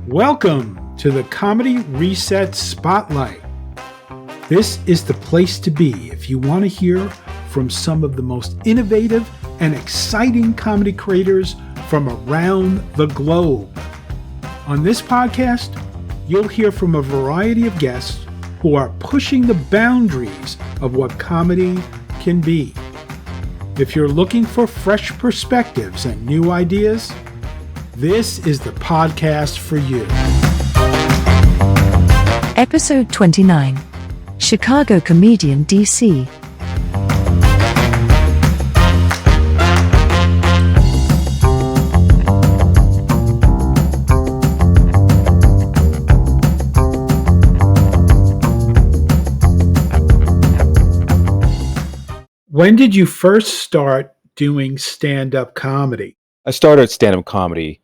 Welcome to the Comedy Reset Spotlight. This is the place to be if you want to hear from some of the most innovative and exciting comedy creators from around the globe. On this podcast, you'll hear from a variety of guests who are pushing the boundaries of what comedy can be. If you're looking for fresh perspectives and new ideas, this is the podcast for you. Episode 29. Chicago comedian DeeCee. When did you first start doing stand-up comedy? I started stand-up comedy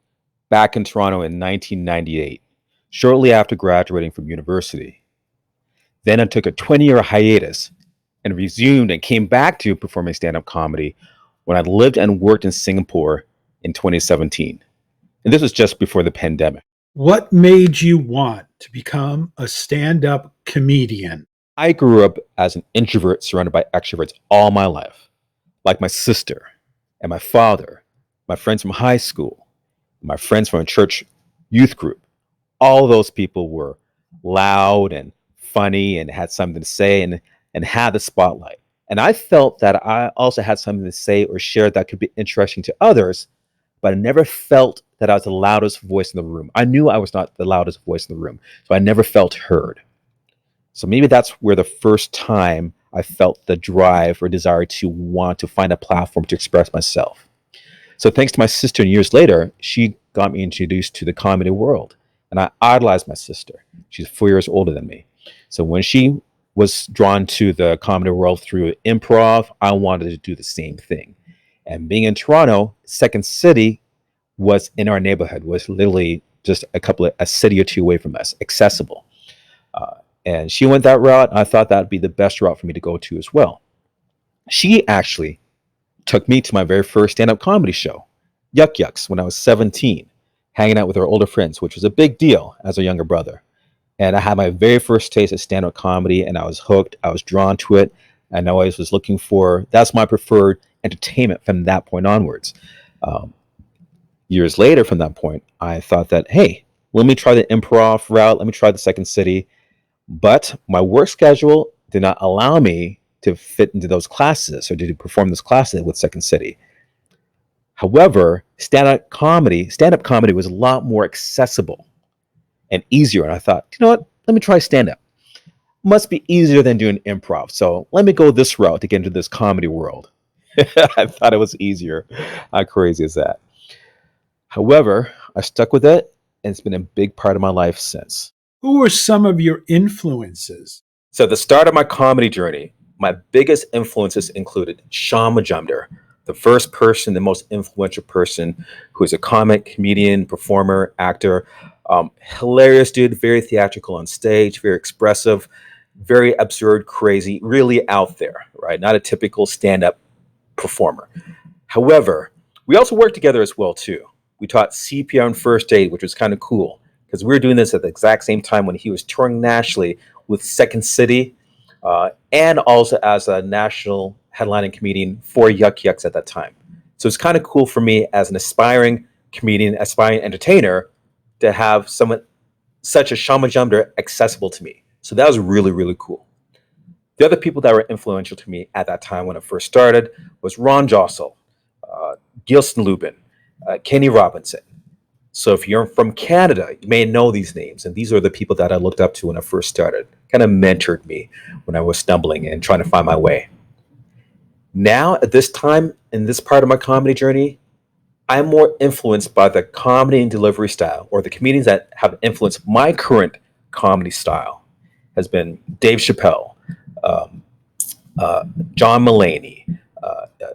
back in Toronto in 1998, shortly after graduating from university. Then I took a 20-year hiatus and resumed and came back to performing stand-up comedy when I lived and worked in Singapore in 2017. And this was just before the pandemic. What made you want to become a stand-up comedian? I grew up as an introvert surrounded by extroverts all my life, like my sister and my father, my friends from high school, my friends from a church youth group. All those people were loud and funny and had something to say and had the spotlight. And I felt that I also had something to say or share that could be interesting to others, but I never felt that I was the loudest voice in the room. I knew I was not the loudest voice in the room, so I never felt heard. So maybe that's where the first time I felt the drive or desire to want to find a platform to express myself. So thanks to my sister, and years later, she got me introduced to the comedy world. And I idolized my sister. She's 4 years older than me. So when she was drawn to the comedy world through improv, I wanted to do the same thing. And being in Toronto, Second City was in our neighborhood, was literally just a city or two away from us, accessible. And she went that route. I thought that would be the best route for me to go to as well. She actually took me to my very first stand-up comedy show, Yuck Yucks, when I was 17, hanging out with her older friends, which was a big deal as a younger brother. And I had my very first taste of stand-up comedy, and I was hooked. I was drawn to it, and I always was looking for, that's my preferred entertainment from that point onwards. Years later from that point, I thought that, hey, let me try the improv route. Let me try the Second City. But my work schedule did not allow me to fit into those classes or to perform those classes with Second City. However, stand-up comedy was a lot more accessible and easier. And I thought, you know what? Let me try stand-up. Must be easier than doing improv. So let me go this route to get into this comedy world. I thought it was easier. How crazy is that? However, I stuck with it, and it's been a big part of my life since. Who were some of your influences? So the start of my comedy journey, my biggest influences included Sean Majumder, the first person, the most influential person who is a comic, comedian, performer, actor, hilarious dude, very theatrical on stage, very expressive, very absurd, crazy, really out there, right? Not a typical stand-up performer. However, we also worked together as well too. We taught CPR and first aid, which was kind of cool because we were doing this at the exact same time when he was touring nationally with Second City, and also as a national headlining comedian for Yuck Yucks at that time. So it's kind of cool for me as an aspiring comedian, aspiring entertainer, to have someone such as Sean Majumder accessible to me. So that was really, really cool. The other people that were influential to me at that time when I first started was Ron Jocelyn, Gilson Lubin, Kenny Robinson. So if you're from Canada, you may know these names. And these are the people that I looked up to when I first started, kind of mentored me when I was stumbling and trying to find my way. Now, at this time, in this part of my comedy journey, I'm more influenced by the comedy and delivery style, or the comedians that have influenced my current comedy style. Has been Dave Chappelle, John Mulaney,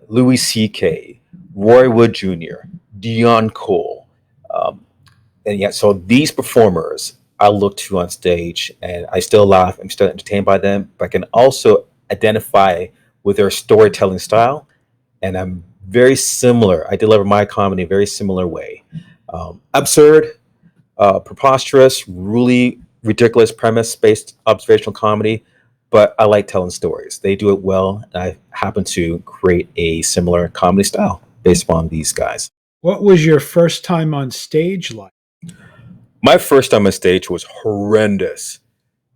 Louis C.K., Roy Wood Jr., Dion Cole. And yeah, so these performers I look to on stage, and I still laugh, I'm still entertained by them, but I can also identify with their storytelling style. And I'm very similar. I deliver my comedy in a very similar way. Absurd, Preposterous, really ridiculous premise based observational comedy, but I like telling stories. They do it well, and I happen to create a similar comedy style based upon these guys. What was your first time on stage like? My first time on stage was horrendous.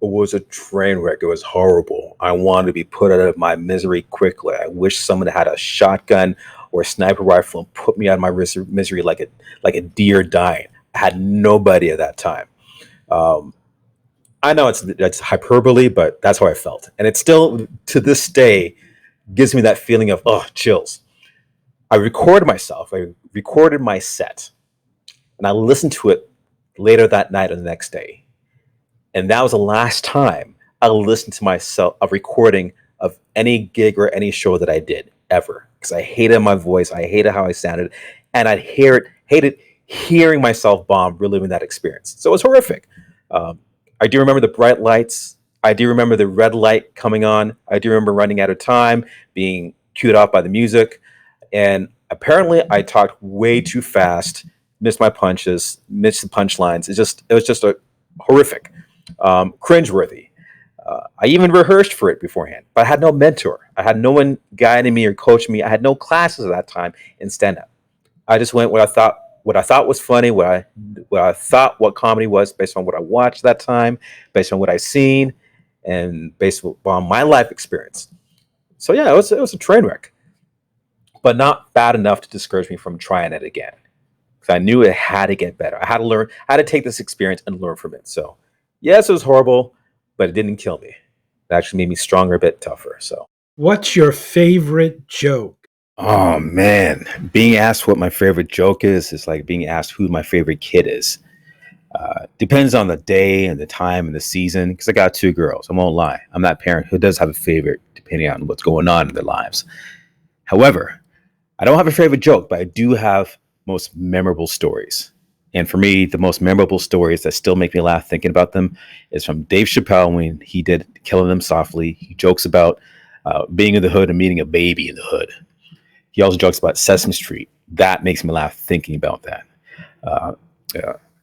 It was a train wreck. It was horrible. I wanted to be put out of my misery quickly. I wish someone had a shotgun or a sniper rifle and put me out of my misery like a deer dying. I had nobody at that time. Um, I know it's hyperbole, but that's how I felt, and it still to this day gives me that feeling of chills. I recorded myself. I recorded my set, and I listened to it later that night or the next day. And that was the last time I listened to myself, a recording of any gig or any show that I did ever. Because I hated my voice. I hated how I sounded. And I hated hearing myself bomb, reliving that experience. So it was horrific. I do remember the bright lights. I do remember the red light coming on. I do remember running out of time, being cued off by the music. And apparently I talked way too fast, missed my punches, missed the punchlines. It was just a horrific, cringeworthy. I even rehearsed for it beforehand, but I had no mentor. I had no one guiding me or coaching me. I had no classes at that time in stand-up. I just went what I thought was funny, what I thought what comedy was based on what I watched that time, based on what I seen, and based on my life experience. So yeah, it was a train wreck, but not bad enough to discourage me from trying it again. Because I knew it had to get better. I had to learn, I had to take this experience and learn from it. So yes, it was horrible, but it didn't kill me. It actually made me stronger, a bit tougher. So What's your favorite joke? oh man, being asked what my favorite joke is like being asked who my favorite kid is. Depends on the day and the time and the season. Because I got two girls. I won't lie. I'm that parent who does have a favorite depending on what's going on in their lives. However, I don't have a favorite joke, but I do have most memorable stories. And for me, the most memorable stories that still make me laugh thinking about them is from Dave Chappelle when he did Killing Them Softly. He jokes about being in the hood and meeting a baby in the hood. He also jokes about Sesame Street. That makes me laugh thinking about that. Uh,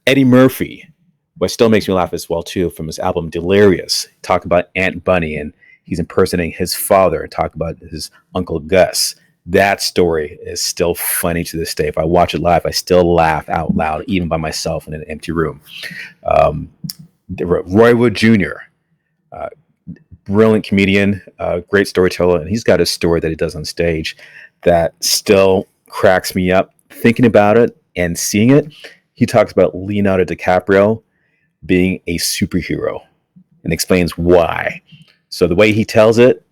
Eddie Murphy, what still makes me laugh as well too, from his album Delirious. Talk about Aunt Bunny and he's impersonating his father. Talk about his Uncle Gus. That story is still funny to this day. If I watch it live, I still laugh out loud, even by myself in an empty room. Roy Wood Jr., brilliant comedian, great storyteller, and he's got a story that he does on stage that still cracks me up thinking about it and seeing it. He talks about Leonardo DiCaprio being a superhero and explains why. So the way he tells it,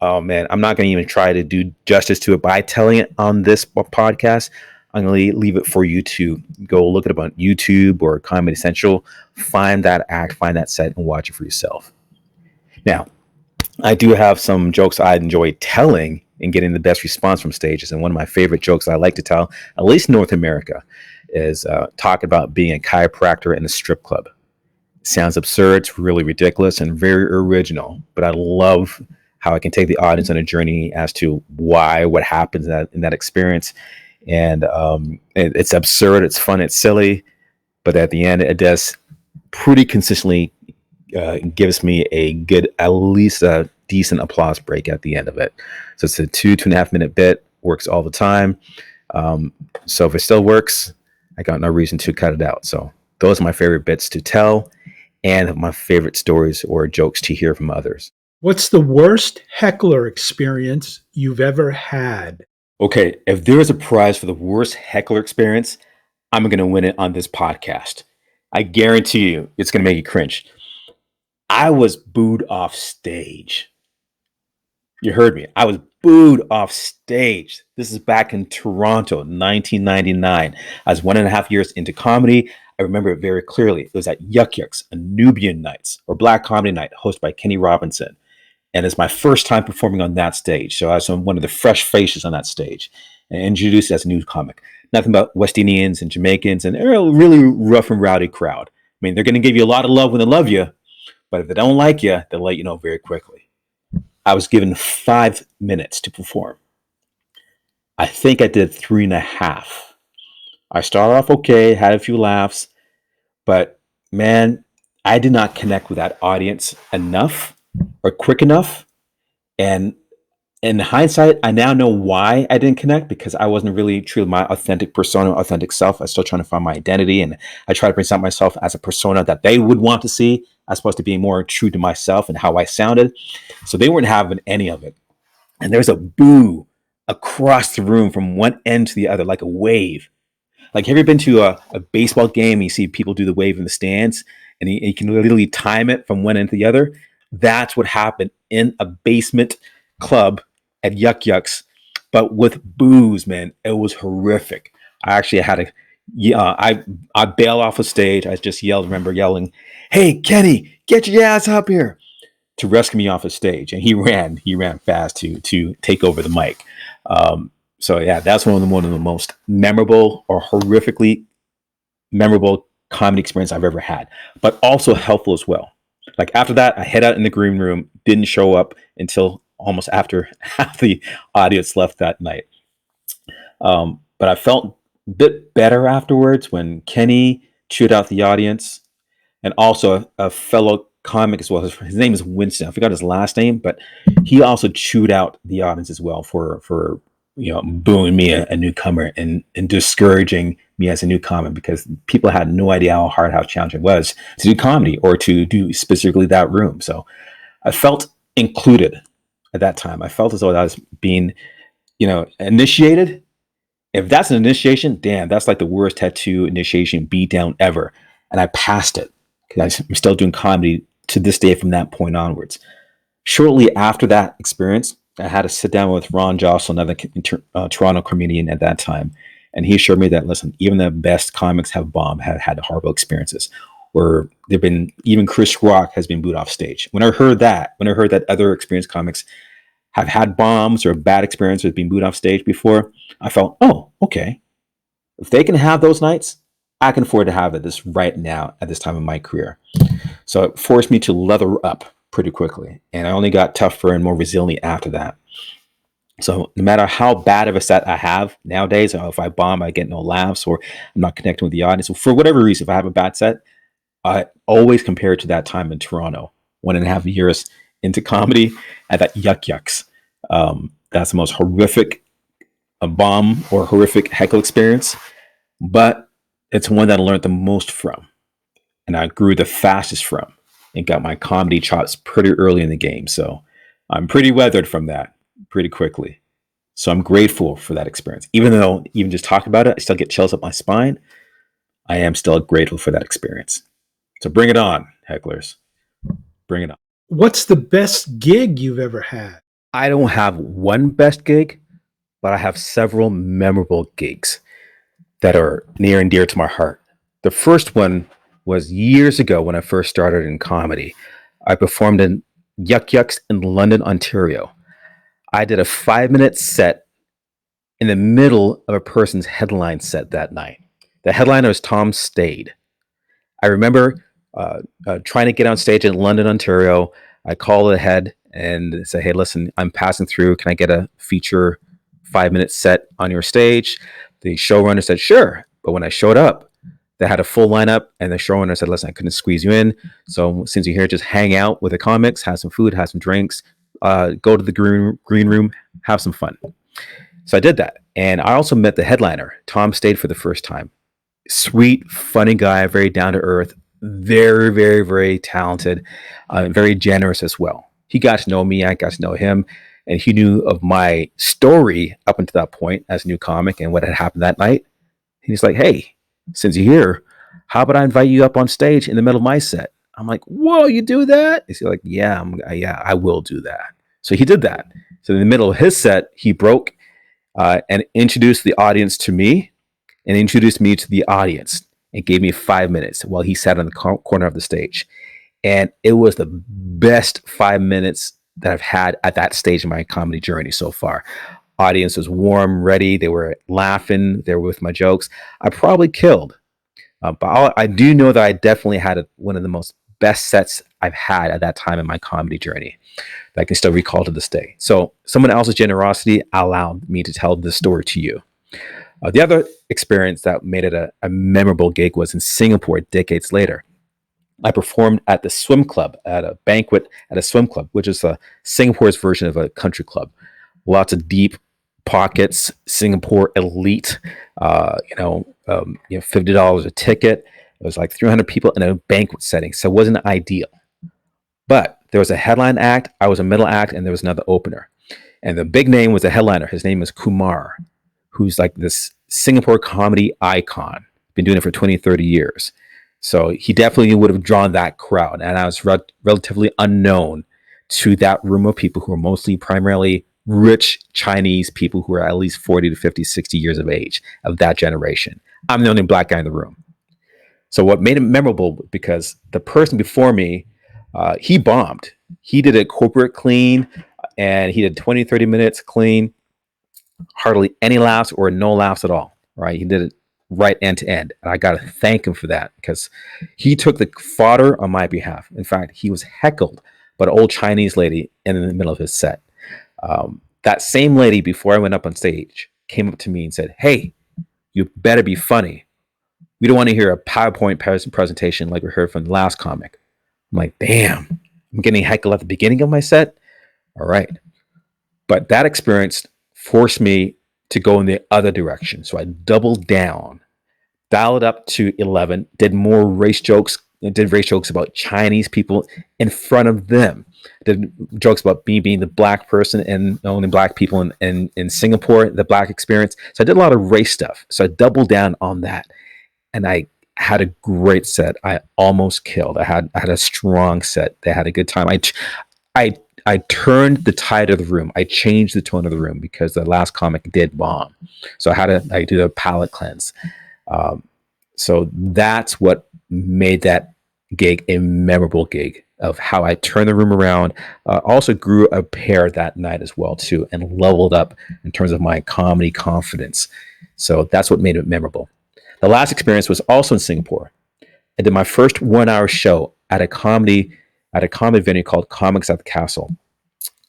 oh man, I'm not going to even try to do justice to it by telling it on this podcast. I'm going to leave it for you to go look it up on YouTube or Comedy Central, find that act, find that set, and watch it for yourself. Now, I do have some jokes I enjoy telling and getting the best response from stages. And one of my favorite jokes I like to tell, at least in North America, is talk about being a chiropractor in a strip club. Sounds absurd, it's really ridiculous and very original, but I love how I can take the audience on a journey as to why, what happens in that experience. And it's absurd, it's fun, it's silly, but at the end, it does pretty consistently gives me a good, at least a decent applause break at the end of it. So it's a 2.5 minute bit, works all the time. So if it still works, I got no reason to cut it out. So those are my favorite bits to tell and my favorite stories or jokes to hear from others. What's the worst heckler experience you've ever had? Okay, if there is a prize for the worst heckler experience, I'm going to win it on this podcast. I guarantee you it's going to make you cringe. I was booed off stage. You heard me. I was booed off stage. This is back in Toronto, 1999. I was 1.5 years into comedy. I remember it very clearly. It was at Yuck Yucks, a Nubian Nights, or Black Comedy Night, hosted by Kenny Robinson. And it's my first time performing on that stage. So I was one of the fresh faces on that stage and introduced as a new comic. Nothing but West Indians and Jamaicans and they're a really rough and rowdy crowd. I mean, they're going to give you a lot of love when they love you, but if they don't like you, they'll let you know very quickly. I was given 5 minutes to perform. I think I did 3.5. I started off okay, had a few laughs, But man, I did not connect with that audience enough or quick enough. And in hindsight, I now know why I didn't connect, because I wasn't really true to my authentic persona, authentic self. I was still trying to find my identity, and I try to present myself as a persona that they would want to see, as opposed to being more true to myself and how I sounded. So they weren't having any of it. And there's a boo across the room from one end to the other, like a wave. Like, have you ever been to a baseball game and you see people do the wave in the stands, and you can literally time it from one end to the other? That's what happened in a basement club at Yuck Yucks, but with booze, man. It was horrific. I actually had to, I bailed off the stage. I just remember yelling, "Hey, Kenny, get your ass up here," to rescue me off the stage. And he ran fast to take over the mic. So yeah, that's one of the most memorable or horrifically memorable comedy experience I've ever had, but also helpful as well. Like, after that, I head out in the green room, didn't show up until almost after half the audience left that night. But I felt a bit better afterwards when Kenny chewed out the audience, and also a fellow comic as well. His name is Winston. I forgot his last name, but he also chewed out the audience as well for booing me, a newcomer, and discouraging me as a new comic, because people had no idea how challenging it was to do comedy or to do specifically that room. So I felt included at that time. I felt as though I was being, initiated. If that's an initiation, damn, that's like the worst tattoo initiation beatdown ever. And I passed it, because I'm still doing comedy to this day from that point onwards. Shortly after that experience, I had to sit down with Ron Jocelyn, another Toronto comedian at that time. And he assured me that, listen, even the best comics have had horrible experiences, where even Chris Rock has been booed off stage. When I heard that other experienced comics have had bombs or bad experiences with being booed off stage before, I felt, oh, okay. If they can have those nights, I can afford to have this right now at this time in my career. So it forced me to leather up pretty quickly. And I only got tougher and more resilient after that. So no matter how bad of a set I have nowadays, or if I bomb, I get no laughs, or I'm not connecting with the audience, so for whatever reason, if I have a bad set, I always compare it to that time in Toronto, 1.5 years into comedy at that Yuck Yucks. That's the most horrific bomb or horrific heckle experience, but it's one that I learned the most from, and I grew the fastest from, and got my comedy chops pretty early in the game. So I'm pretty weathered from that pretty quickly. So I'm grateful for that experience. Even though, even just talking about it, I still get chills up my spine, I am still grateful for that experience. So bring it on, hecklers. Bring it on. What's the best gig you've ever had? I don't have one best gig, but I have several memorable gigs that are near and dear to my heart. The first one was years ago when I first started in comedy. I performed in Yuck Yucks in London, Ontario. I did a 5-minute set in the middle of a person's headline set that night. The headliner was Tom Stade. I remember trying to get on stage in London, Ontario. I called ahead and said, "Hey, listen, I'm passing through. Can I get a feature 5-minute set on your stage?" The showrunner said, "Sure." But when I showed up, they had a full lineup, and the showrunner said, "Listen, I couldn't squeeze you in. So since you're here, just hang out with the comics, have some food, have some drinks, go to the green room, have some fun." So I did that. And I also met the headliner, Tom Stade, for the first time. Sweet, funny guy, very down to earth, very, very, very talented, very generous as well. He got to know me, I got to know him, and he knew of my story up until that point as a new comic and what had happened that night. He's like, "Hey, since you're here, how about I invite you up on stage in the middle of my set?" I'm like, "Whoa, you do that?" He's like, "Yeah, I will do that." So he did that. So in the middle of his set, he broke and introduced the audience to me, and introduced me to the audience, and gave me 5 minutes while he sat on the corner of the stage. And it was the best 5 minutes that I've had at that stage in my comedy journey so far. Audience was warm, ready. They were laughing. They were with my jokes. I probably killed. But I do know that I definitely had one of the most best sets I've had at that time in my comedy journey that I can still recall to this day. So someone else's generosity allowed me to tell this story to you. The other experience that made it a memorable gig was in Singapore decades later. I performed at the swim club at a banquet at a swim club, which is Singapore's version of a country club. Lots of deep pockets, Singapore elite, $50 a ticket. It was like 300 people in a banquet setting, so it wasn't ideal. But there was a headline act, I was a middle act, and there was another opener. And the big name was the headliner. His name was Kumar, who's like this Singapore comedy icon. Been doing it for 20, 30 years. So he definitely would have drawn that crowd. And I was relatively unknown to that room of people who were mostly primarily rich Chinese people who are at least 40 to 50, 60 years of age of that generation. I'm the only black guy in the room. So what made it memorable, because the person before me, he bombed. He did a corporate clean and he did 20, 30 minutes clean, hardly any laughs or no laughs at all, right? He did it right end to end. And I got to thank him for that because he took the fodder on my behalf. In fact, he was heckled by an old Chinese lady in the middle of his set. That same lady, before I went up on stage, came up to me and said, "Hey, you better be funny. We don't want to hear a PowerPoint presentation like we heard from the last comic." I'm like, damn, I'm getting heckled at the beginning of my set. All right. But that experience forced me to go in the other direction. So I doubled down, dialed up to 11, did race jokes about Chinese people in front of them. Did jokes about me being the black person and only black people in Singapore, the black experience. So I did a lot of race stuff. So I doubled down on that. And I had a great set. I almost killed. I had a strong set. They had a good time. I turned the tide of the room. I changed the tone of the room because the last comic did bomb. So I did a palate cleanse. So that's what made that gig a memorable gig, of how I turned the room around. Also grew a pair that night as well too, and leveled up in terms of my comedy confidence. So that's what made it memorable. The last experience was also in Singapore. I did my first 1 hour show at a comedy venue called Comics at the Castle,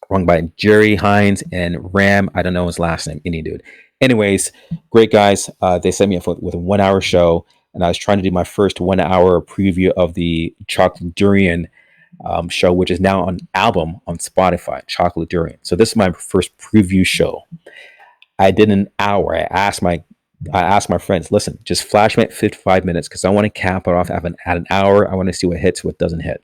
run by Jerry Hines and Ram. I don't know his last name, Indian dude. Anyways, great guys. They set me up with a 1 hour show, and I was trying to do my first 1 hour preview of the Chocolate Durian show, which is now on album on Spotify, Chocolate Durian. So this is my first preview show. I did an hour. I asked my friends, listen, just flash me at 55 minutes because I want to cap it off at an hour. I want to see what hits, what doesn't hit.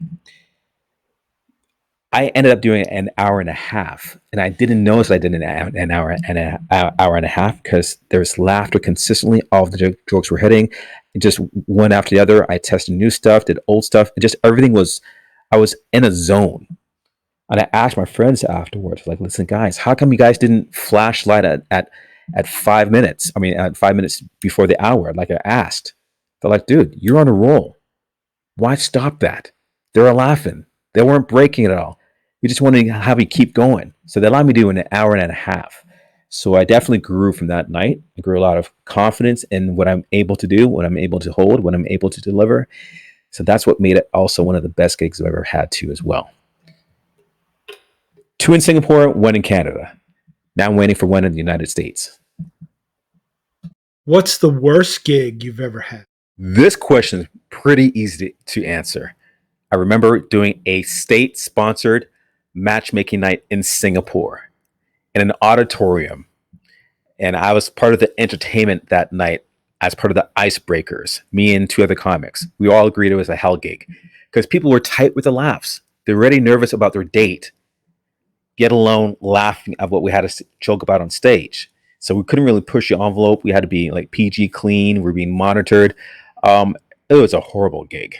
I ended up doing an hour and a half, and I didn't notice I did an hour and a half because there's laughter consistently. All of the jokes were hitting, just one after the other. I tested new stuff, did old stuff. Just everything was, I was in a zone. And I asked my friends afterwards, like, listen, guys, how come you guys didn't flashlight at 5 minutes? I mean, at 5 minutes before the hour, like I asked. They're like, dude, you're on a roll. Why stop that? They were laughing. They weren't breaking it at all. We just wanted to have you keep going. So they allowed me to do an hour and a half. So I definitely grew from that night. I grew a lot of confidence in what I'm able to do, what I'm able to hold, what I'm able to deliver. So that's what made it also one of the best gigs I've ever had too as well. 2 in Singapore, 1 in Canada. Now I'm waiting for 1 in the United States. What's the worst gig you've ever had? This question is pretty easy to answer. I remember doing a state-sponsored matchmaking night in Singapore in an auditorium. And I was part of the entertainment that night as part of the icebreakers, me and 2 other comics. We all agreed it was a hell gig because people were tight with the laughs. They're already nervous about their date, get alone laughing at what we had to joke about on stage. So we couldn't really push the envelope. We had to be like PG clean. We're being monitored. It was a horrible gig.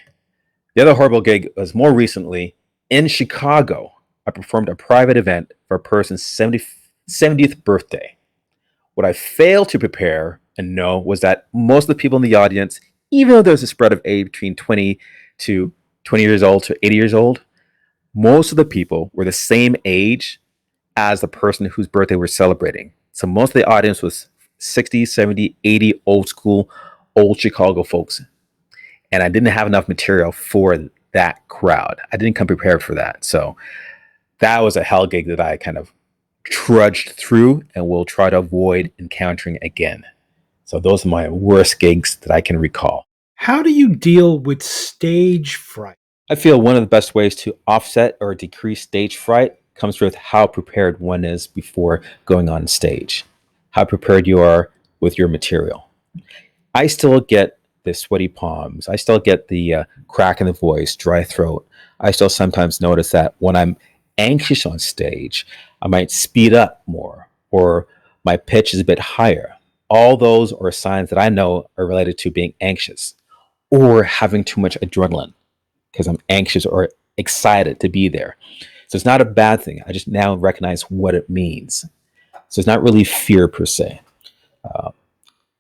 The other horrible gig was more recently in Chicago. I performed a private event for a person's 70th birthday. What I failed to prepare and know was that most of the people in the audience, even though there's a spread of age between 20 years old to 80 years old, most of the people were the same age as the person whose birthday we're celebrating. So most of the audience was 60, 70, 80 old school, old Chicago folks. And I didn't have enough material for that crowd. I didn't come prepared for that. So that was a hell gig that I kind of trudged through and will try to avoid encountering again. So those are my worst gigs that I can recall. How do you deal with stage fright? I feel one of the best ways to offset or decrease stage fright comes with how prepared one is before going on stage, how prepared you are with your material. I still get the sweaty palms. I still get the crack in the voice, dry throat. I still sometimes notice that when I'm anxious on stage, I might speed up more or my pitch is a bit higher. All those are signs that I know are related to being anxious or having too much adrenaline because I'm anxious or excited to be there. So it's not a bad thing. I just now recognize what it means. So it's not really fear per se. Uh,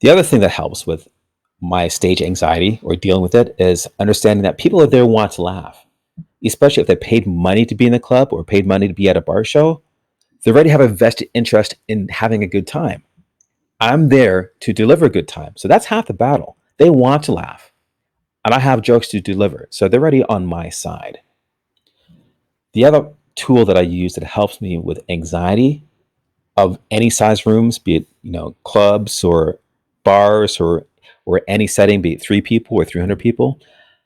the other thing that helps with my stage anxiety or dealing with it is understanding that people are there want to laugh, especially if they paid money to be in the club or paid money to be at a bar show. They already have a vested interest in having a good time. I'm there to deliver a good time. So that's half the battle. They want to laugh and I have jokes to deliver. So they're already on my side. The other tool that I use that helps me with anxiety of any size rooms, be it, clubs or bars or any setting, be it 3 people or 300 people,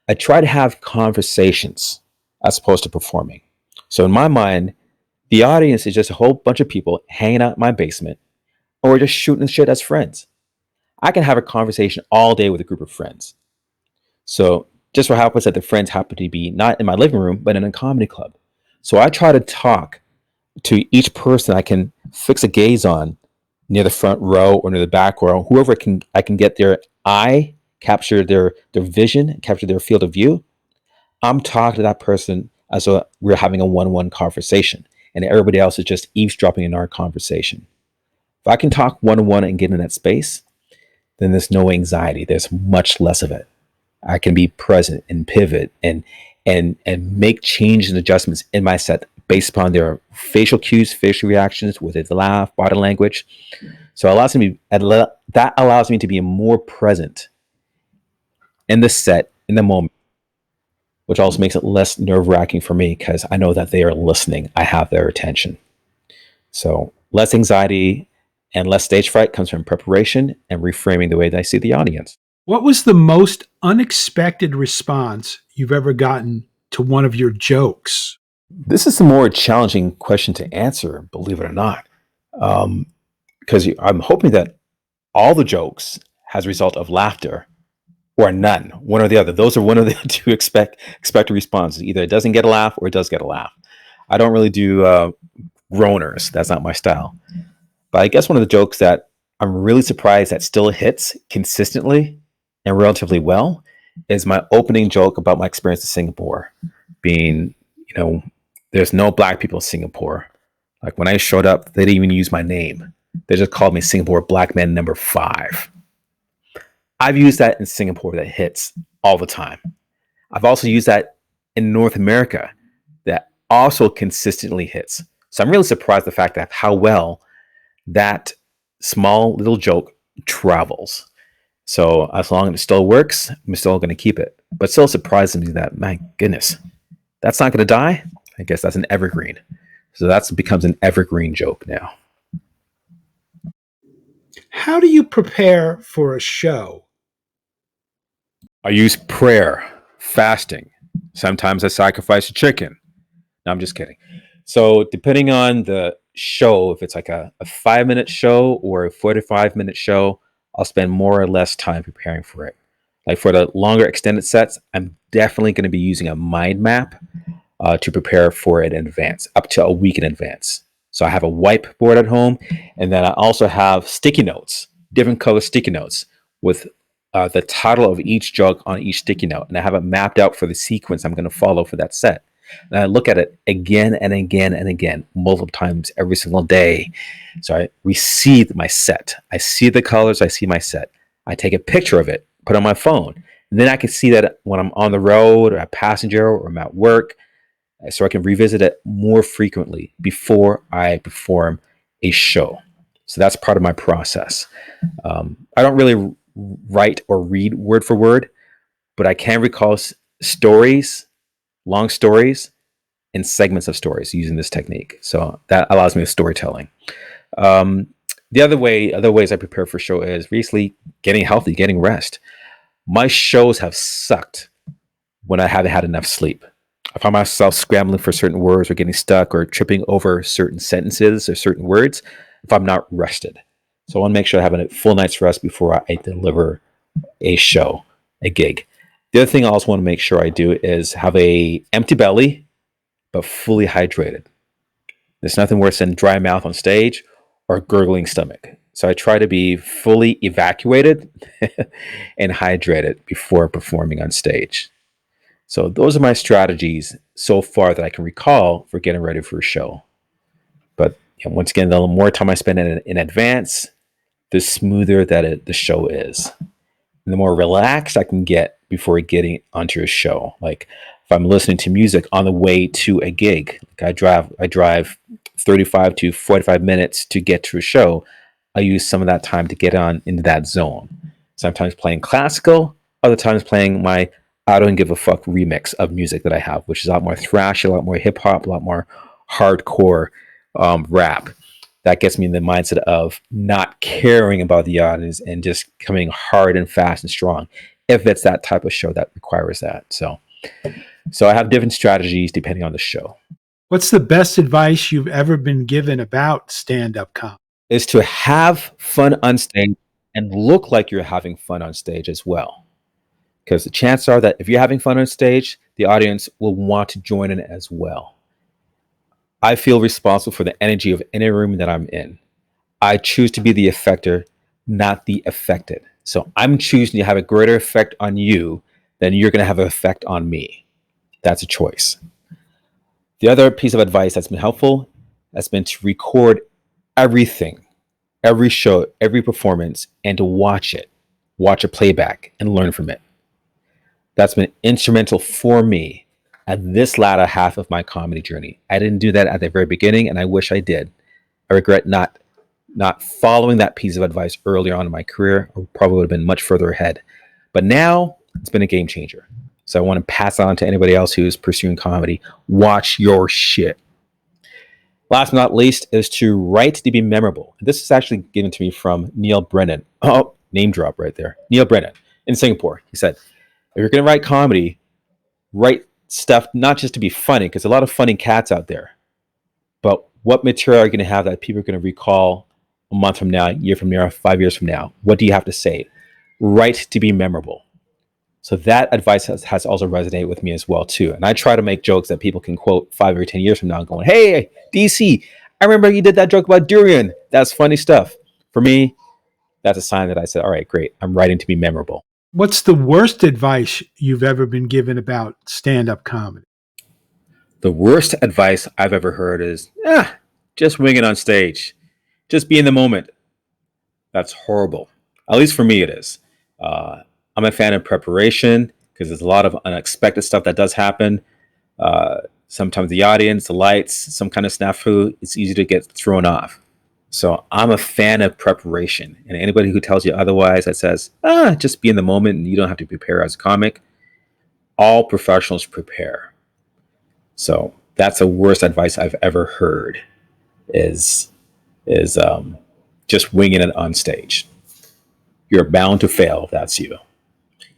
I try to have conversations as opposed to performing. So in my mind, the audience is just a whole bunch of people hanging out in my basement or just shooting shit as friends. I can have a conversation all day with a group of friends. So just so happens that the friends happen to be not in my living room, but in a comedy club. So I try to talk to each person I can fix a gaze on near the front row or near the back row, whoever I can get their eye, capture their vision, capture their field of view. I'm talking to that person as though we're having a one-on-one conversation and everybody else is just eavesdropping in our conversation. If I can talk one-on-one and get in that space, then there's no anxiety. There's much less of it. I can be present and pivot and make changes and adjustments in my set based upon their facial cues, facial reactions, whether it's laugh, body language. So that allows me to be more present in the set, in the moment, which also makes it less nerve-wracking for me because I know that they are listening. I have their attention. So less anxiety and less stage fright comes from preparation and reframing the way that I see the audience. What was the most unexpected response you've ever gotten to one of your jokes? This is a more challenging question to answer, believe it or not, because I'm hoping that all the jokes has a result of laughter or none, one or the other. Those are one of the two expected responses. Either it doesn't get a laugh or it does get a laugh. I don't really do groaners. That's not my style. But I guess one of the jokes that I'm really surprised that still hits consistently and relatively well is my opening joke about my experience in Singapore. Being, there's no black people in Singapore. Like when I showed up, they didn't even use my name. They just called me Singapore Black Man number 5. I've used that in Singapore that hits all the time. I've also used that in North America that also consistently hits. So I'm really surprised the fact that how well that small little joke travels. So as long as it still works, I'm still going to keep it. But still surprises me that, my goodness, that's not going to die. I guess that's an evergreen. So that becomes an evergreen joke now. How do you prepare for a show? I use prayer, fasting. Sometimes I sacrifice a chicken. No, I'm just kidding. So depending on the show, if it's like a 5-minute show or a 45-minute show, I'll spend more or less time preparing for it. Like for the longer extended sets, I'm definitely going to be using a mind map to prepare for it in advance, up to a week in advance. So I have a whiteboard at home, and then I also have sticky notes, different color sticky notes with the title of each joke on each sticky note. And I have it mapped out for the sequence I'm going to follow for that set. And I look at it again and again and again, multiple times every single day. So I receive my set. I see the colors. I see my set. I take a picture of it, put it on my phone. And then I can see that when I'm on the road or a passenger or I'm at work, so I can revisit it more frequently before I perform a show. So that's part of my process. I don't really write or read word for word, but I can recall stories, long stories, and segments of stories using this technique. So that allows me with storytelling. The other ways I prepare for show is recently getting healthy, getting rest. My shows have sucked when I haven't had enough sleep. I find myself scrambling for certain words or getting stuck or tripping over certain sentences or certain words if I'm not rested. So I want to make sure I have a full night's rest before I deliver a show, a gig. The other thing I also want to make sure I do is have a empty belly, but fully hydrated. There's nothing worse than dry mouth on stage or gurgling stomach. So I try to be fully evacuated and hydrated before performing on stage. So those are my strategies so far that I can recall for getting ready for a show. But once again, the more time I spend in advance, the smoother that the show is. And the more relaxed I can get before getting onto a show. Like if I'm listening to music on the way to a gig, like I drive 35 to 45 minutes to get to a show. I use some of that time to get on into that zone. Sometimes playing classical, other times playing my I don't give a fuck remix of music that I have, which is a lot more thrash, a lot more hip hop, a lot more hardcore rap. That gets me in the mindset of not caring about the audience and just coming hard and fast and strong. If it's that type of show that requires that, so I have different strategies depending on the show. What's the best advice you've ever been given about stand-up comedy? Is to have fun on stage and look like you're having fun on stage as well. Because the chances are that if you're having fun on stage, the audience will want to join in as well. I feel responsible for the energy of any room that I'm in. I choose to be the effector, not the affected. So I'm choosing to have a greater effect on you than you're going to have an effect on me. That's a choice. The other piece of advice that's been helpful has been to record everything, every show, every performance, and to watch a playback and learn from it. That's been instrumental for me at this latter half of my comedy journey. I didn't do that at the very beginning, and I wish I did. I regret not following that piece of advice earlier on in my career. I probably would have been much further ahead. But now it's been a game changer. So I want to pass on to anybody else who's pursuing comedy. Watch your shit. Last but not least is to write to be memorable. This is actually given to me from Neal Brennan. Oh, name drop right there. Neal Brennan in Singapore. He said, if you're going to write comedy, write stuff not just to be funny, because a lot of funny cats out there, but what material are you going to have that people are going to recall a month from now, a year from now, 5 years from now? What do you have to say? Write to be memorable. So that advice has also resonated with me as well too. And I try to make jokes that people can quote 5 or 10 years from now going, hey, DeeCee, I remember you did that joke about Durian. That's funny stuff. For me, that's a sign that I said, all right, great. I'm writing to be memorable. What's the worst advice you've ever been given about stand-up comedy? The worst advice I've ever heard is, just wing it on stage. Just be in the moment. That's horrible. At least for me, it is. I'm a fan of preparation because there's a lot of unexpected stuff that does happen. Sometimes the audience, the lights, some kind of snafu, it's easy to get thrown off. So I'm a fan of preparation. And anybody who tells you otherwise that says, just be in the moment and you don't have to prepare as a comic, all professionals prepare. So that's the worst advice I've ever heard is just winging it on stage. You're bound to fail if that's you.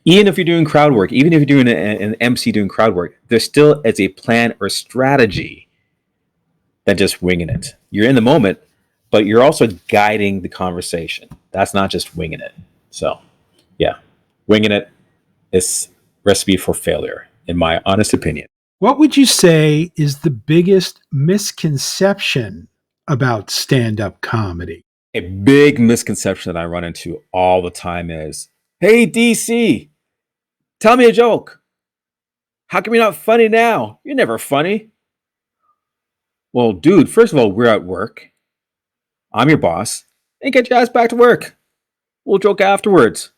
Even if you're doing crowd work, even if you're doing an MC doing crowd work, there still is a plan or strategy than just winging it. You're in the moment, but you're also guiding the conversation. That's not just winging it. So, yeah, winging it is recipe for failure, in my honest opinion. What would you say is the biggest misconception about stand-up comedy? A big misconception that I run into all the time is, hey, DeeCee, tell me a joke. How come you're not funny now? You're never funny. Well, dude, first of all, we're at work. I'm your boss. And get your ass back to work. We'll joke afterwards.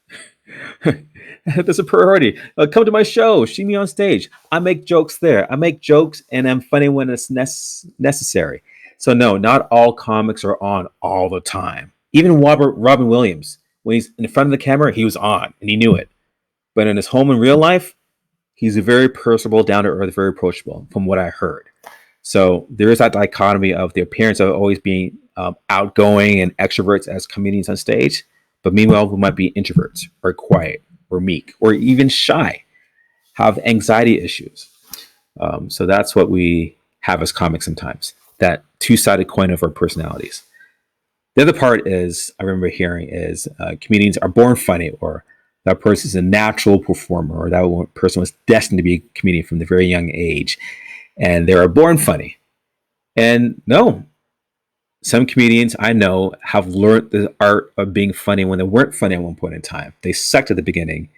That's a priority. Come to my show. See me on stage. I make jokes there. I make jokes and I'm funny when it's necessary. So no, not all comics are on all the time. Even Robin Williams, when he's in front of the camera, he was on and he knew it. But in his home in real life, he's a very personable, down-to-earth, very approachable, from what I heard. So there is that dichotomy of the appearance of always being outgoing and extroverts as comedians on stage, but meanwhile we might be introverts or quiet or meek or even shy, have anxiety issues. So that's what we have as comics sometimes, that two-sided coin of our personalities. The other part is, I remember hearing, is comedians are born funny, or that person is a natural performer, or that person was destined to be a comedian from the very young age, and they are born funny. And no, some comedians I know have learned the art of being funny when they weren't funny at one point in time. They sucked at the beginning,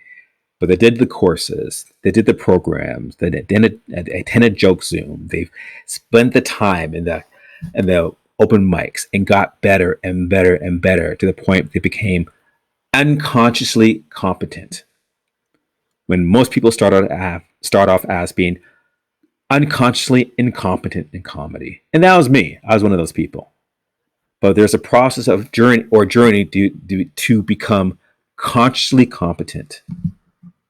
but they did the courses, they did the programs, they attended Joke Zoom, they've spent the time in the open mics and got better and better and better to the point they became unconsciously competent. When most people start off as being unconsciously incompetent in comedy, and that was me. I was one of those people. But there's a process of journey to become consciously competent.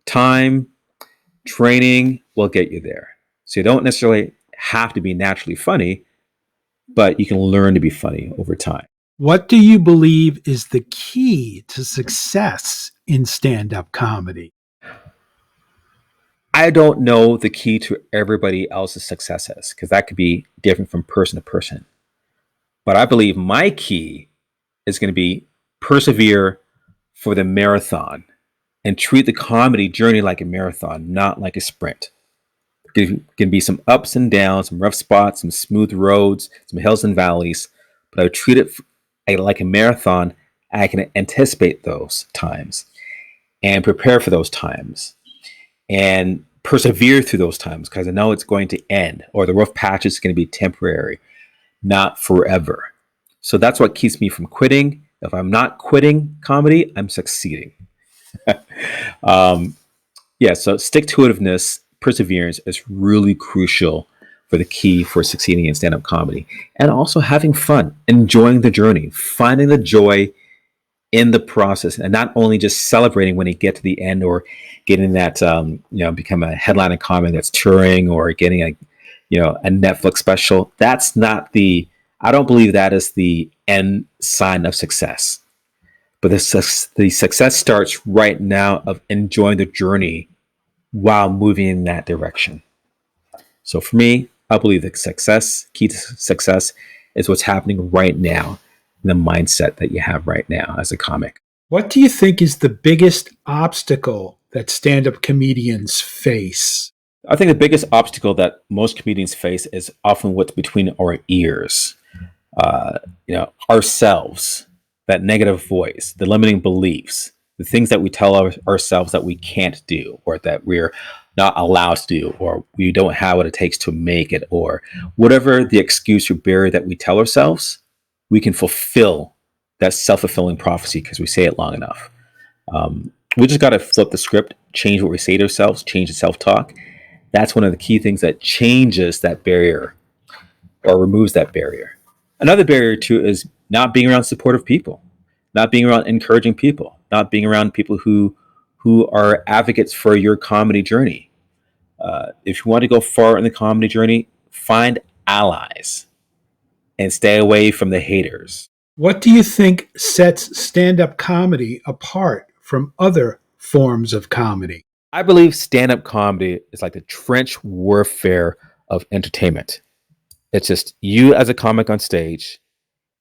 Time, training will get you there. So you don't necessarily have to be naturally funny, but you can learn to be funny over time. What do you believe is the key to success in stand-up comedy? I don't know the key to everybody else's successes, because that could be different from person to person. But I believe my key is going to be persevere for the marathon and treat the comedy journey like a marathon, not like a sprint. There can be some ups and downs, some rough spots, some smooth roads, some hills and valleys, but I would treat it like a marathon. I can anticipate those times and prepare for those times and persevere through those times, because I know it's going to end, or the rough patch is going to be temporary, not forever. So that's what keeps me from quitting. If I'm not quitting comedy, I'm succeeding. So stick-to-itiveness, perseverance is really crucial for the key for succeeding in stand-up comedy. And also having fun, enjoying the journey, finding the joy in the process, and not only just celebrating when you get to the end, or getting that become a headlining comic that's touring, or getting a Netflix special. That's not I don't believe that is the end sign of success. But the success starts right now of enjoying the journey while moving in that direction. So for me, I believe the key to success is what's happening right now, the mindset that you have right now as a comic. What do you think is the biggest obstacle that stand-up comedians face? I think the biggest obstacle that most comedians face is often what's between our ears. Ourselves, that negative voice, the limiting beliefs, the things that we tell ourselves that we can't do, or that we're not allowed to do, or we don't have what it takes to make it, or whatever the excuse or barrier that we tell ourselves, we can fulfill that self-fulfilling prophecy because we say it long enough. We just got to flip the script, change what we say to ourselves, change the self-talk. That's one of the key things that changes that barrier or removes that barrier. Another barrier too is not being around supportive people, not being around encouraging people, not being around people who are advocates for your comedy journey. If you want to go far in the comedy journey, find allies and stay away from the haters. What do you think sets stand-up comedy apart from other forms of comedy? I believe stand-up comedy is like the trench warfare of entertainment. It's just you as a comic on stage,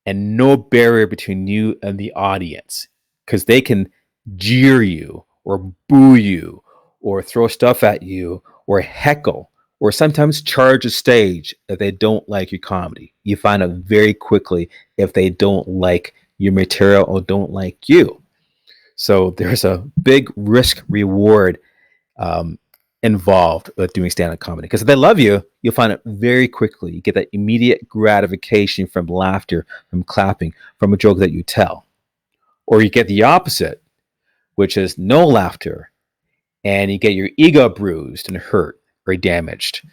and no barrier between you and the audience, because they can jeer you or boo you or throw stuff at you or heckle or sometimes charge a stage if they don't like your comedy. You find out very quickly if they don't like your material or don't like you. So there's a big risk reward involved with doing stand-up comedy, because if they love you, you'll find it very quickly. You get that immediate gratification from laughter, from clapping, from a joke that you tell. Or you get the opposite, which is no laughter, and you get your ego bruised and hurt or damaged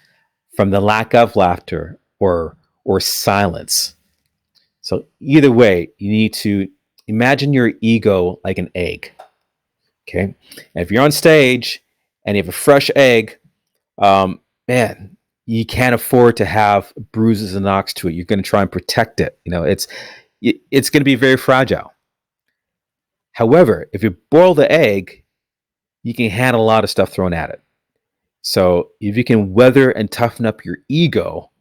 from the lack of laughter or silence. So either way, you need to imagine your ego like an egg. Okay, and if you're on stage and you have a fresh egg, man, you can't afford to have bruises and knocks to it. You're going to try and protect it. It's going to be very fragile. However, if you boil the egg, you can handle a lot of stuff thrown at it. So if you can weather and toughen up your ego,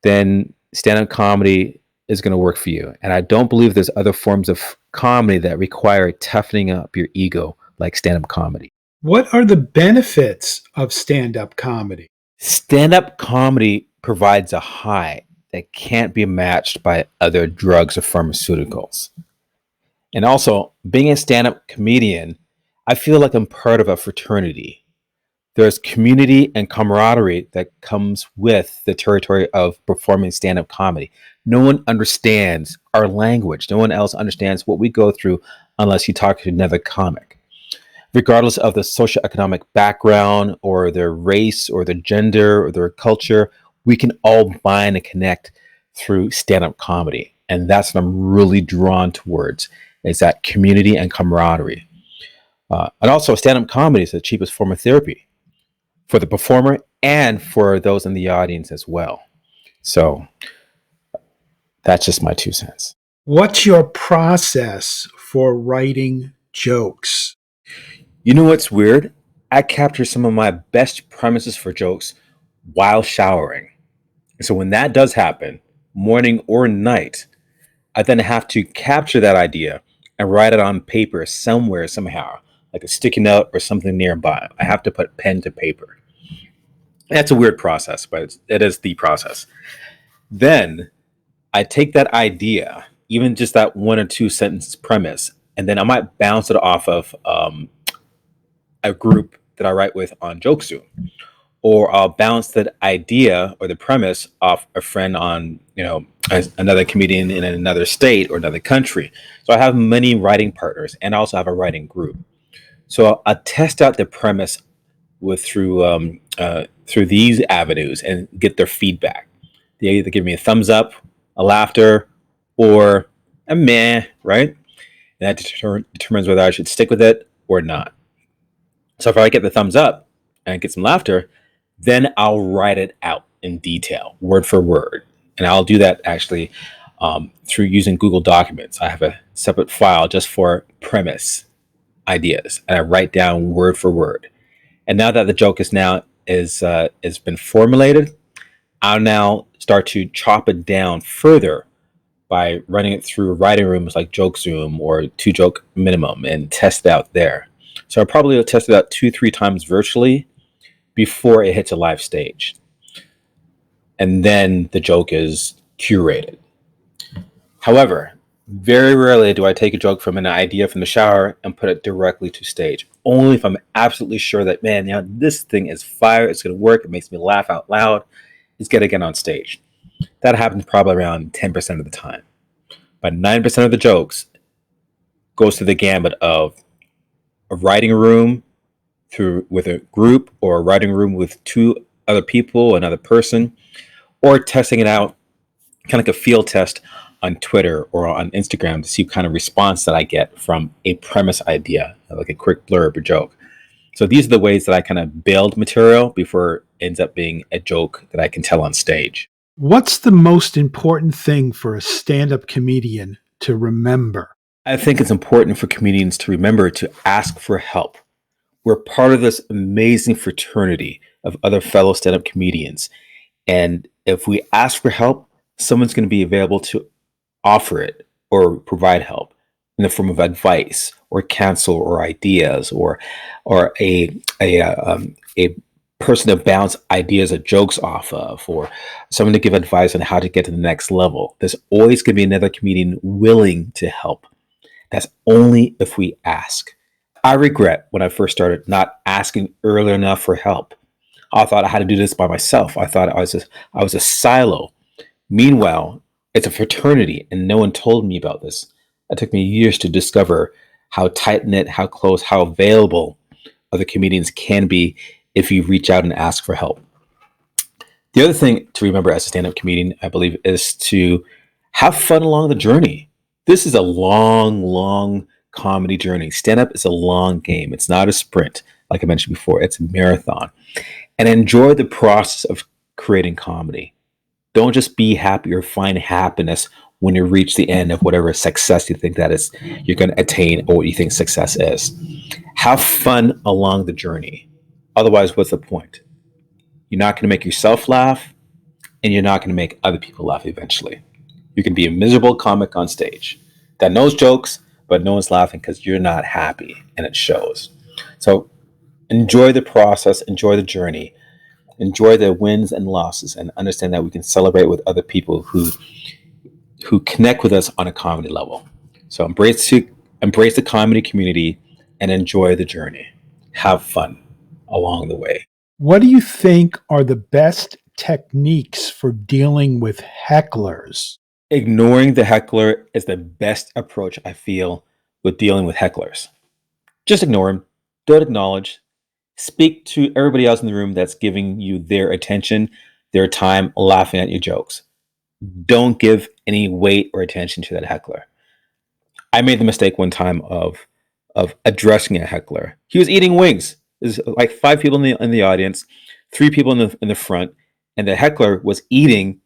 then stand-up comedy is going to work for you. And I don't believe there's other forms of comedy that require toughening up your ego like stand-up comedy. What are the benefits of stand-up comedy? Stand-up comedy provides a high that can't be matched by other drugs or pharmaceuticals. And also, being a stand-up comedian, I feel like I'm part of a fraternity. There's community and camaraderie that comes with the territory of performing stand-up comedy. No one understands our language. No one else understands what we go through unless you talk to another comic. Regardless of the socioeconomic background or their race or their gender or their culture, we can all bind and connect through stand-up comedy. And that's what I'm really drawn towards, is that community and camaraderie. And also, stand-up comedy is the cheapest form of therapy for the performer and for those in the audience as well. So that's just my 2 cents. What's your process for writing jokes? You know what's weird? I capture some of my best premises for jokes while showering. So when that does happen, morning or night, I then have to capture that idea and write it on paper somewhere, somehow, like a sticky note or something nearby. I have to put pen to paper. That's a weird process, but it is the process. Then I take that idea, even just that 1 or 2 sentence premise, and then I might bounce it off of a group that I write with on JokeZoom, or I'll bounce that idea or the premise off a friend on, another comedian in another state or another country. So I have many writing partners, and I also have a writing group. So I'll test out the premise through these avenues and get their feedback. They either give me a thumbs up, a laughter, or a meh, right? And that determines whether I should stick with it or not. So if I get the thumbs up and get some laughter, then I'll write it out in detail, word for word. And I'll do that actually through using Google Documents. I have a separate file just for premise ideas, and I write down word for word. And now that the joke is been formulated, I'll now start to chop it down further by running it through writing rooms like JokeZoom or 2 Joke Minimum and test it out there. So I'll probably test it out 2-3 times virtually before it hits a live stage. And then the joke is curated. However, very rarely do I take a joke from an idea from the shower and put it directly to stage. Only if I'm absolutely sure that, this thing is fire, it's going to work, it makes me laugh out loud, it's going to get on stage. That happens probably around 10% of the time. But 9% of the jokes goes through the gambit of a writing room with a group, or a writing room with 2 other people, another person, or testing it out, kind of like a field test on Twitter or on Instagram to see what kind of response that I get from a premise idea, like a quick blurb or joke. So these are the ways that I kind of build material before it ends up being a joke that I can tell on stage. What's the most important thing for a stand-up comedian to remember? I think it's important for comedians to remember to ask for help. We're part of this amazing fraternity of other fellow stand-up comedians. And if we ask for help, someone's going to be available to offer it or provide help in the form of advice or counsel or ideas or a person to bounce ideas or jokes off of, or someone to give advice on how to get to the next level. There's always going to be another comedian willing to help. That's only if we ask. I regret when I first started not asking early enough for help. I thought I had to do this by myself. I thought I was a silo. Meanwhile, it's a fraternity, and no one told me about this. It took me years to discover how tight-knit, how close, how available other comedians can be if you reach out and ask for help. The other thing to remember as a stand-up comedian, I believe, is to have fun along the journey. This is a long, long comedy journey. Stand-up is a long game. It's not a sprint, like I mentioned before. It's a marathon. and enjoy the process of creating comedy. Don't just be happy or find happiness when you reach the end of whatever success you think that is you're going to attain or what you think success is. Have fun along the journey. Otherwise, what's the point? You're not going to make yourself laugh, and you're not going to make other people laugh eventually. You can be a miserable comic on stage that knows jokes, but no one's laughing because you're not happy, and it shows. So enjoy the process, enjoy the journey, enjoy the wins and losses, and understand that we can celebrate with other people who connect with us on a comedy level. So embrace the comedy community and enjoy the journey. Have fun along the way. What do you think are the best techniques for dealing with hecklers? Ignoring the heckler is the best approach, I feel, with dealing with hecklers. Just ignore them. Don't acknowledge. Speak to everybody else in the room that's giving you their attention, their time, laughing at your jokes. Don't give any weight or attention to that heckler. I made the mistake one time of addressing a heckler. He was eating wings. There's like 5 people in the audience, 3 people in the front, and the heckler was eating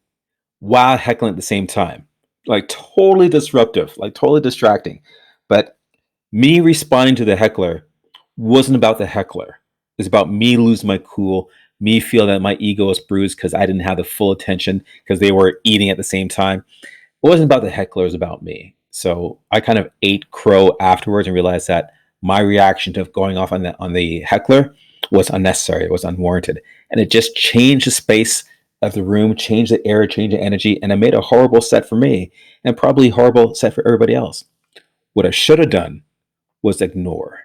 while heckling at the same time. Like totally disruptive, like totally distracting. But me responding to the heckler wasn't about the heckler. It's about me losing my cool, me feel that my ego was bruised because I didn't have the full attention because they were eating at the same time. It wasn't about the heckler, it was about me. So I kind of ate crow afterwards and realized that my reaction to going off on the heckler was unnecessary, it was unwarranted. And it just changed the space of the room, changed the air, changed the energy, and it made a horrible set for me and probably a horrible set for everybody else. What I should have done was ignore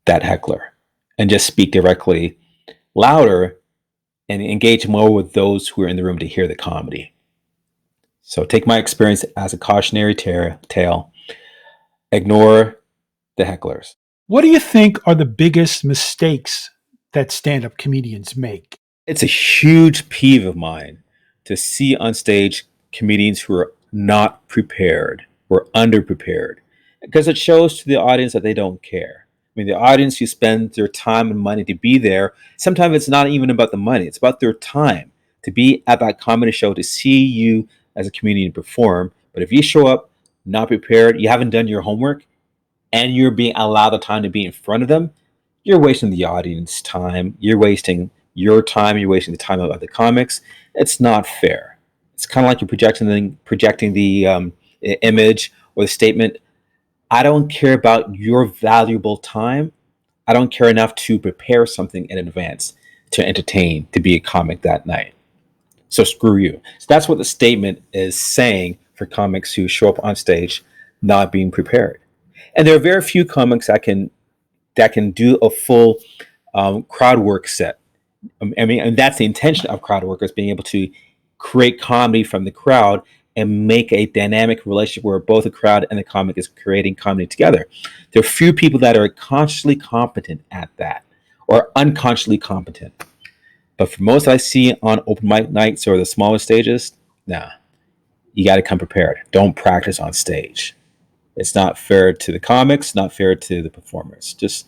that heckler and just speak directly louder and engage more with those who are in the room to hear the comedy. So take my experience as a cautionary tale. Ignore the hecklers. What do you think are the biggest mistakes that stand-up comedians make? It's a huge peeve of mine to see on stage comedians who are not prepared or underprepared because it shows to the audience that they don't care. I mean, the audience who spend their time and money to be there, sometimes it's not even about the money. It's about their time to be at that comedy show, to see you as a comedian perform. But if you show up not prepared, you haven't done your homework, and you're being allowed the time to be in front of them, you're wasting the audience time. You're wasting your time. You're wasting the time of other comics. It's not fair. It's kind of like you're projecting the image or the statement. I don't care about your valuable time. I don't care enough to prepare something in advance to entertain, to be a comic that night. So screw you. So that's what the statement is saying for comics who show up on stage not being prepared. And there are very few comics that can do a full crowd work set. I mean, and that's the intention of crowd work, is being able to create comedy from the crowd and make a dynamic relationship where both the crowd and the comic is creating comedy together. There are few people that are consciously competent at that or unconsciously competent. But for most I see on open mic nights or the smaller stages, nah, you got to come prepared. Don't practice on stage. It's not fair to the comics, not fair to the performers. Just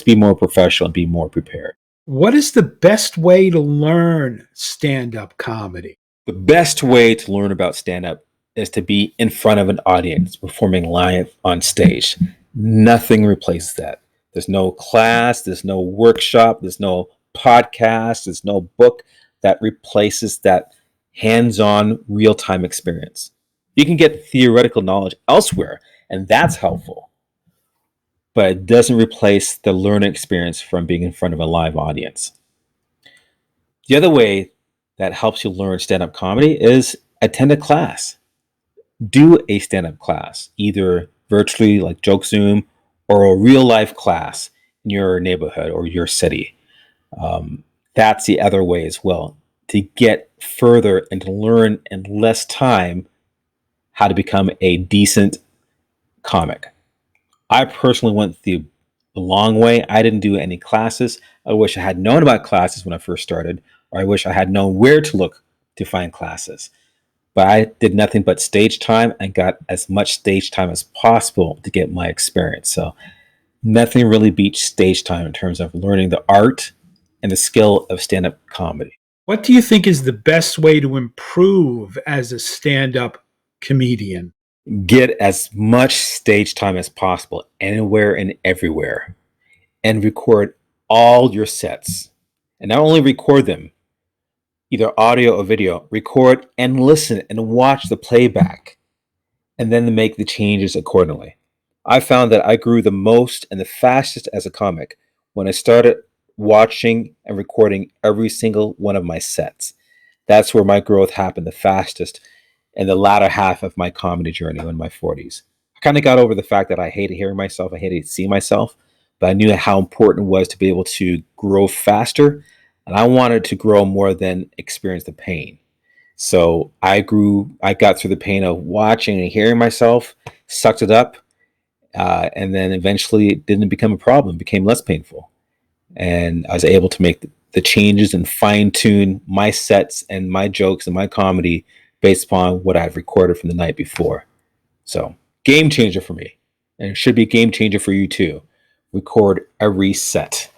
be more professional and be more prepared. What is the best way to learn stand-up comedy? The best way to learn about stand-up is to be in front of an audience, performing live on stage. Nothing replaces that. There's no class, there's no workshop, there's no podcast, there's no book that replaces that hands-on, real-time experience. You can get theoretical knowledge elsewhere, and that's helpful. But it doesn't replace the learning experience from being in front of a live audience. The other way that helps you learn stand-up comedy is attend a class. Do a stand-up class, either virtually like Joke Zoom or a real life class in your neighborhood or your city. That's the other way as well, to get further and to learn in less time how to become a decent comic. I personally went the long way. I didn't do any classes. I wish I had known about classes when I first started, or I wish I had known where to look to find classes. But I did nothing but stage time and got as much stage time as possible to get my experience. So nothing really beats stage time in terms of learning the art and the skill of stand-up comedy. What do you think is the best way to improve as a stand-up comedian? Get as much stage time as possible, anywhere and everywhere, and record all your sets. And not only record them, either audio or video, record and listen and watch the playback, and then make the changes accordingly. I found that I grew the most and the fastest as a comic when I started watching and recording every single one of my sets. That's where my growth happened the fastest in the latter half of my comedy journey in my 40s. I kind of got over the fact that I hated hearing myself, I hated seeing myself, but I knew how important it was to be able to grow faster, and I wanted to grow more than experience the pain. So I got through the pain of watching and hearing myself, sucked it up, and then eventually it didn't become a problem, it became less painful. And I was able to make the changes and fine tune my sets and my jokes and my comedy based upon what I've recorded from the night before. So, game changer for me. And it should be a game changer for you too. Record every set.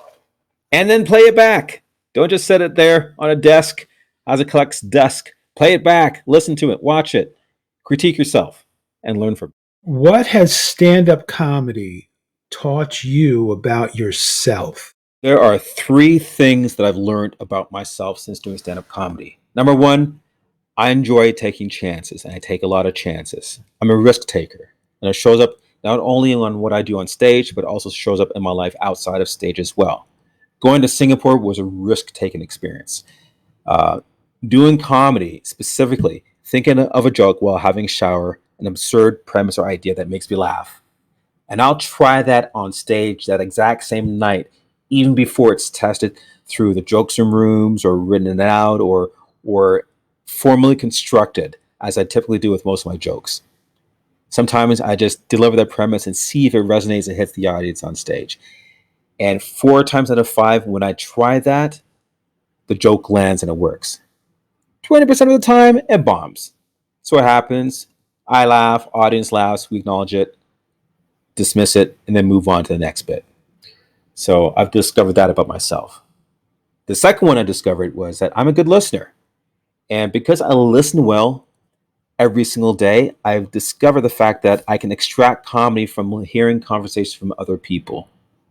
And then play it back. Don't just set it there on a desk, as it collects dust. Play it back, listen to it, watch it, critique yourself, and learn from it. What has stand-up comedy taught you about yourself? There are 3 things that I've learned about myself since doing stand-up comedy. Number 1, I enjoy taking chances, and I take a lot of chances. I'm a risk taker, and it shows up not only on what I do on stage, but also shows up in my life outside of stage as well. Going to Singapore was a risk-taking experience. Doing comedy, specifically, thinking of a joke while having a shower, an absurd premise or idea that makes me laugh. And I'll try that on stage that exact same night, even before it's tested through the jokes rooms or written it out or formally constructed, as I typically do with most of my jokes. Sometimes I just deliver that premise and see if it resonates and hits the audience on stage. And 4 times out of 5, when I try that, the joke lands and it works. 20% of the time, it bombs. So what happens? I laugh, audience laughs, we acknowledge it, dismiss it, and then move on to the next bit. So I've discovered that about myself. The second one I discovered was that I'm a good listener. And because I listen well every single day, I've discovered the fact that I can extract comedy from hearing conversations from other people,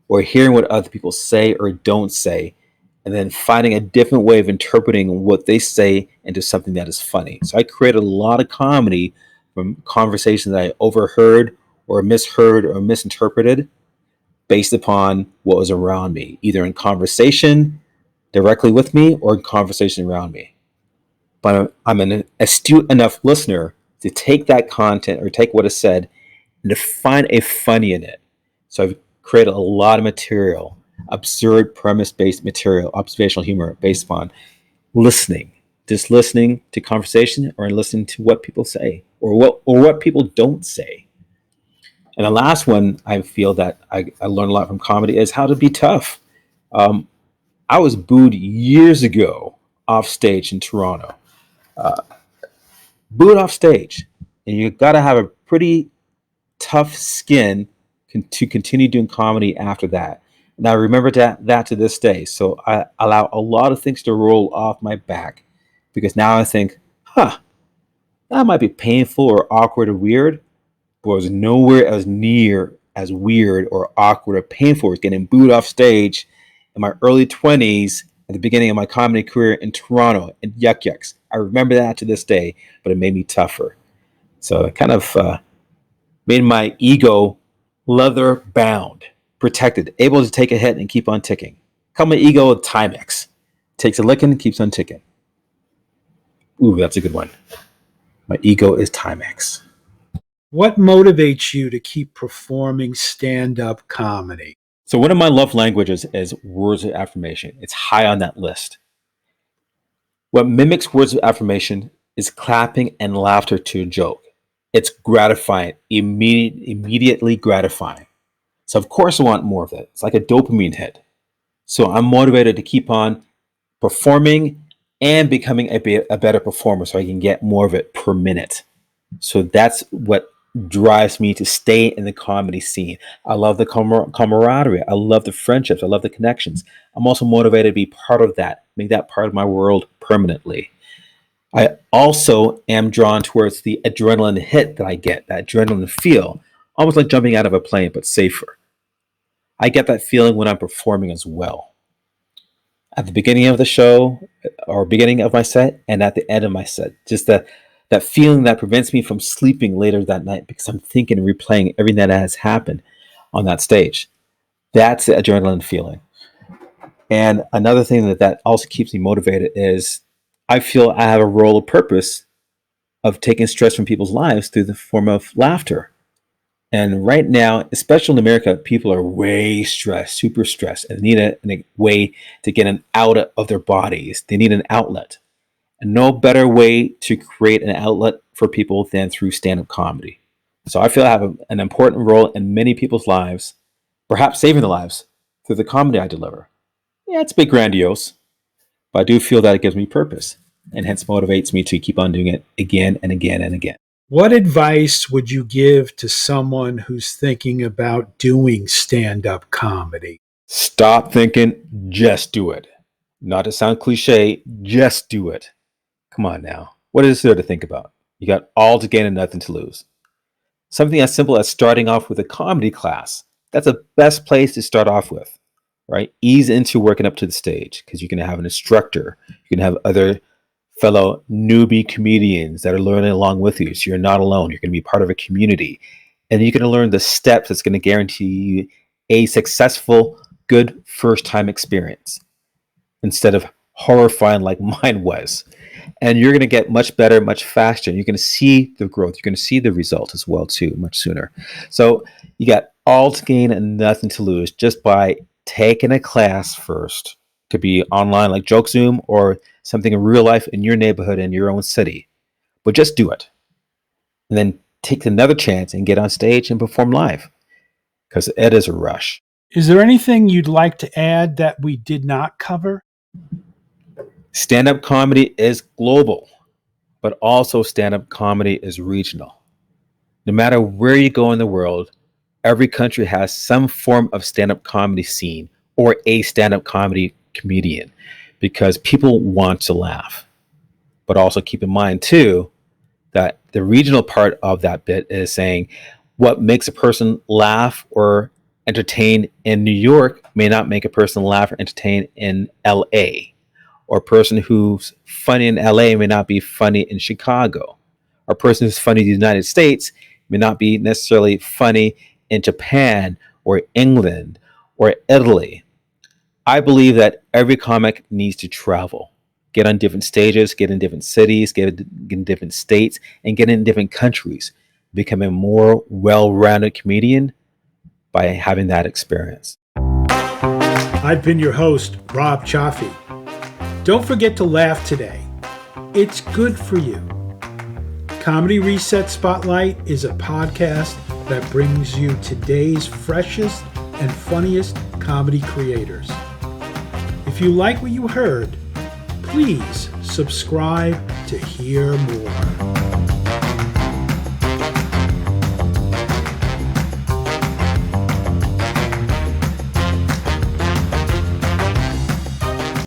or hearing what other people say or don't say, and then finding a different way of interpreting what they say into something that is funny. So I created a lot of comedy from conversations that I overheard or misheard or misinterpreted based upon what was around me, either in conversation directly with me or in conversation around me. But I'm an astute enough listener to take that content or take what is said and to find a funny in it. So I've created a lot of material, absurd premise-based material, observational humor based upon listening, just listening to conversation or listening to what people say or what people don't say. And the last one I feel that I learned a lot from comedy is how to be tough. I was booed years ago off stage in Toronto. Booed off stage. And you got to have a pretty tough skin to continue doing comedy after that. And I remember that to this day. So I allow a lot of things to roll off my back because now I think, that might be painful or awkward or weird, but it was nowhere as near as weird or awkward or painful as getting booed off stage in my early 20s at the beginning of my comedy career in Toronto in Yuck Yucks. I remember that to this day, but it made me tougher. So it kind of made my ego leather bound, protected, able to take a hit and keep on ticking. Call my ego a Timex. Takes a licking and keeps on ticking. Ooh, that's a good one. My ego is Timex. What motivates you to keep performing stand-up comedy? So one of my love languages is words of affirmation. It's high on that list. What mimics words of affirmation is clapping and laughter to a joke. It's gratifying, immediately gratifying. So of course I want more of it. It's like a dopamine hit. So I'm motivated to keep on performing and becoming a better performer so I can get more of it per minute. So that's what drives me to stay in the comedy scene. I love the camaraderie. I love the friendships. I love the connections. I'm also motivated to be part of that, make that part of my world permanently. I also am drawn towards the adrenaline hit that I get, that adrenaline feel, almost like jumping out of a plane, but safer. I get that feeling when I'm performing as well. At the beginning of the show or beginning of my set and at the end of my set, just that feeling that prevents me from sleeping later that night because I'm thinking and replaying everything that has happened on that stage. That's the adrenaline feeling. And another thing that also keeps me motivated is I feel I have a role of purpose of taking stress from people's lives through the form of laughter. And right now, especially in America, people are way stressed, super stressed, and need a way to get an out of their bodies. They need an outlet. And no better way to create an outlet for people than through stand-up comedy. So I feel I have an important role in many people's lives, perhaps saving their lives through the comedy I deliver. Yeah, it's a bit grandiose, but I do feel that it gives me purpose and hence motivates me to keep on doing it again and again and again. What advice would you give to someone who's thinking about doing stand-up comedy? Stop thinking, just do it. Not to sound cliche, just do it. Come on now. What is there to think about? You got all to gain and nothing to lose. Something as simple as starting off with a comedy class. That's the best place to start off with, right? Ease into working up to the stage because you can have an instructor. You can have other fellow newbie comedians that are learning along with you. So you're not alone. You're going to be part of a community. And you're going to learn the steps that's going to guarantee you a successful, good first-time experience instead of horrifying like mine was. And you're going to get much better, much faster. And you're going to see the growth. You're going to see the result as well, too, much sooner. So you got all to gain and nothing to lose just by taking a class first. Could be online like Joke Zoom or something in real life in your neighborhood, in your own city. But just do it. And then take another chance and get on stage and perform live. Because it is a rush. Is there anything you'd like to add that we did not cover? Stand-up comedy is global, but also stand-up comedy is regional. No matter where you go in the world, every country has some form of stand-up comedy scene or a stand-up comedy comedian because people want to laugh. But also keep in mind, too, that the regional part of that bit is saying what makes a person laugh or entertain in New York may not make a person laugh or entertain in LA. Or a person who's funny in LA may not be funny in Chicago. Or a person who's funny in the United States may not be necessarily funny in Japan or England or Italy. I believe that every comic needs to travel, get on different stages, get in different cities, get in different states, and get in different countries, become a more well-rounded comedian by having that experience. I've been your host, Rob Chaffee. Don't forget to laugh today. It's good for you. Comedy Reset Spotlight is a podcast that brings you today's freshest and funniest comedy creators. If you like what you heard, please subscribe to hear more.